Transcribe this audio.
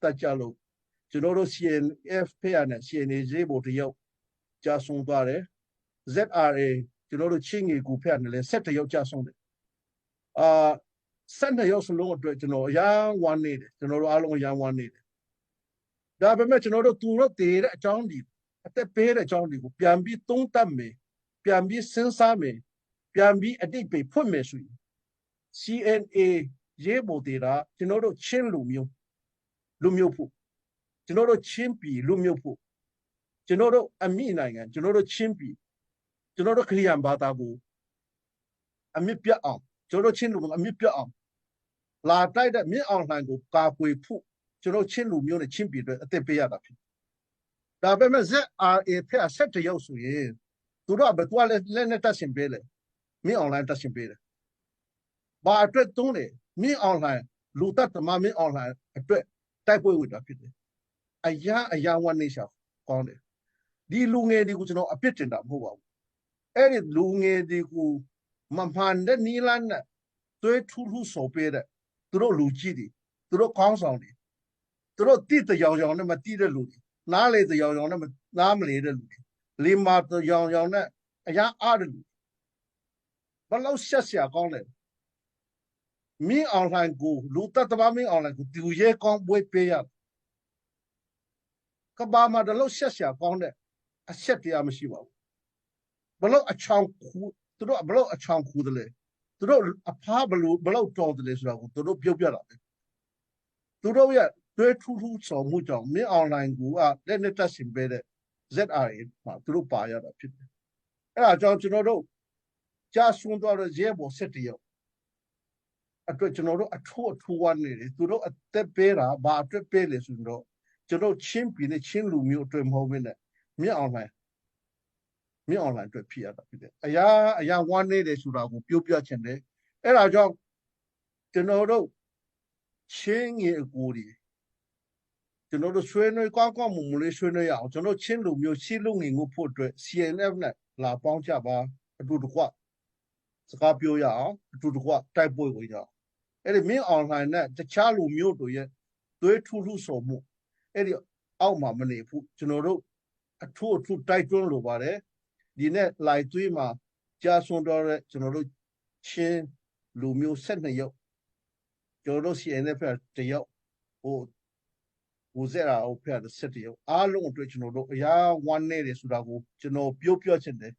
တက်ကြလို့ကျွန်တော်တို့ CNF ဖက်ရနဲ့ CNA ရေးပေါ်တရုတ်ကြာဆုံးသွားတယ် ZRA ကျွန်တော်တို့ချင်းငေကူဖက်နဲ့လည်း7ယောက်ကြာဆုံးတယ်12ယောက်စလုံးအတွက်ကျွန်တော်အရန်ဝမ်းနေတယ်ကျွန်တော်တို့အားလုံးအရန်ဝမ်းနေတယ်ဒါပေမဲ့ကျွန်တော်တို့သူတို့တည်တဲ့အကြောင်းဒီအသက်ပေးတဲ့အကြောင်းတွေကိုပြန်ပြီးသုံးသပ်မယ်ပြန်ပြီးစဉ်းစားမယ်ပြန်ပြီးအတိတ်ပဲဖွင့်မယ်ဆိုရင် CNA ရေးပေါ်တည်တာကျွန်တော်တို့ချင်းလူမျိုးဖို့ကျွန်တော်တို့ချင်းပြည်လူမျိုးဖို့ကျွန်တော်တို့အမိနိုင်ငံကျွန်တော်တို့ချင်းပြည်ကျွန်တော်တို့ခရီးယန်ဘာသာကိုအမြင့်ပြတ်အောင်ကျွန်တော်တို့ချင်းလူမျိုးအမြင့်ပြတ်အောင်လာတိုက်တဲ့မြင့်အောင်လှိုင်ကိုကာကွယ်ဖို့ကျွန်တော်ချင်းလူမျိုးနဲ့ချင်းပြည်တွေအသက်ပေးရတာဖြစ်ဒါပေမဲ့ ZRA ဖက်ဆက်တရုပ်ဆိုရင်သူတို့ကဘယ်ကွာလဲနဲ့တက်ရှင်ပေးလေမြင့်အောင်လှိုင်တက်ရှင်ပေးတယ်ဘာအတွက်တုံးတယ်မြင့်အောင်လှိုင်လူတက်သမားမြင့်အောင်လှိုင်အတွက်တိုက်ပွဲဝင်တာဖြစ်တယ်အရာဝန်နေရှာကောင်းတယ်ဒီလူငယ်တွေကိုကျွန်တော်အပြစ်တင်တာမဟုတ်ပါဘူးအဲ့ဒီလူငယ်တွေကိုမမှန်တဲ့နီလန်းနဲ့သွေးထူးထူးစော်ပေးတဲ့သူတို့လူကြီးတွေသူတို့ကောင်းဆောင်တွေသူတို့တိတရောင်ရောင်နဲ့မတိတဲ့လူတွေနားလေတရောင်ရောင်နဲ့နားမလေတဲ့လူတွေလီမာတရောင်ရောင်နဲ့အရာအားတဲ့လူဘလို့ဆက်ဆရာကောင်းတယ်မင်းအောင်လှိုင်ကိုလူတတ်တပါမင်းအောင်လှိုင်ကိုသူရဲကောင်းပွဲပေးရကဘာမှာတလို့ဆက်ဆရာကောင်းတဲ့အချက်တရားမရှိပါဘူးဘလို့အချောင်သူတို့ဘလို့အချောင်ခူတယ်လေသူတို့အဖားဘလို့တော်တယ်လေဆိုတော့သူတို့ပြုတ်ပြတာပဲသူတို့ရဲ့တွဲထူးထူးဆောင်မှုကြောင့်မင်းအောင်လှိုင်ကိုလက်နဲ့တက်ရှင်ပေးတဲ့ ZRA မှာသူတို့ပါရတာဖြစ်တယ်အဲ့ဒါကြောင့်ကျွန်တော်တို့ကြာဆွန်းသွားတဲ့ရဲဘော်စစ်တရုပ်အတွက်ကျွန်တော်တို့အထူးဝမ်းနေတယ်သူတို့အသက်ပေးတာဘာအတွက်ပေးလဲဆိုတော့ကျွန်တော်ချင်းပြည်နဲ့ချင်းလူမျိုးအတွက်မဟုတ်ဘဲနဲ့မြင့်အောင်လှိုင်အတွက်ဖြစ်ရတာဖြစ်တယ်အရာဝမ်းနေတယ်ဆိုတာကိုပြောပြချင်တယ်အဲ့ဒါကြောင့်ကျွန်တော်တို့ချင်းငယ်အကူတွေကျွန်တော်တို့ဆွေးနွေးကောင်းမွန်လေးဆွေးနွေးရအောင်ကျွန်တော်ချင်းလူမျိုးရှေ့လူငယ်ငုဖို့အတွက် CNF နဲ့လာပေါင်းကြပါအတူတကွစကားပြောရအောင်အတူတကွတိုက်ပွဲဝင်ရအောင်အဲ့ဒီမင်းအောင်လှိုင်နဲ့တခြားလူမျိုးတို့ရဲ့သွေးထူးထူးဆော်မှုအဲ့ဒီအောက်မှာမနေဘူးကျွန်တော်တို့အထူးတိုက်တွန်းလိုပါတယ်ဒီနေ့လိုက်သွေးမှာကြာဆွန်တော်တဲ့ကျွန်တော်တို့ချင်းလူမျိုး12ယောက်ကျွန်တော်တို့ CNF တယောက်ကိုဇက်ရာဖက်17ယောက်အားလုံးအတွက်ကျွန်တော်တို့အရာဝမ်းနေတယ်ဆိုတာကိုကျွန်တော်ပြောချင်တယ်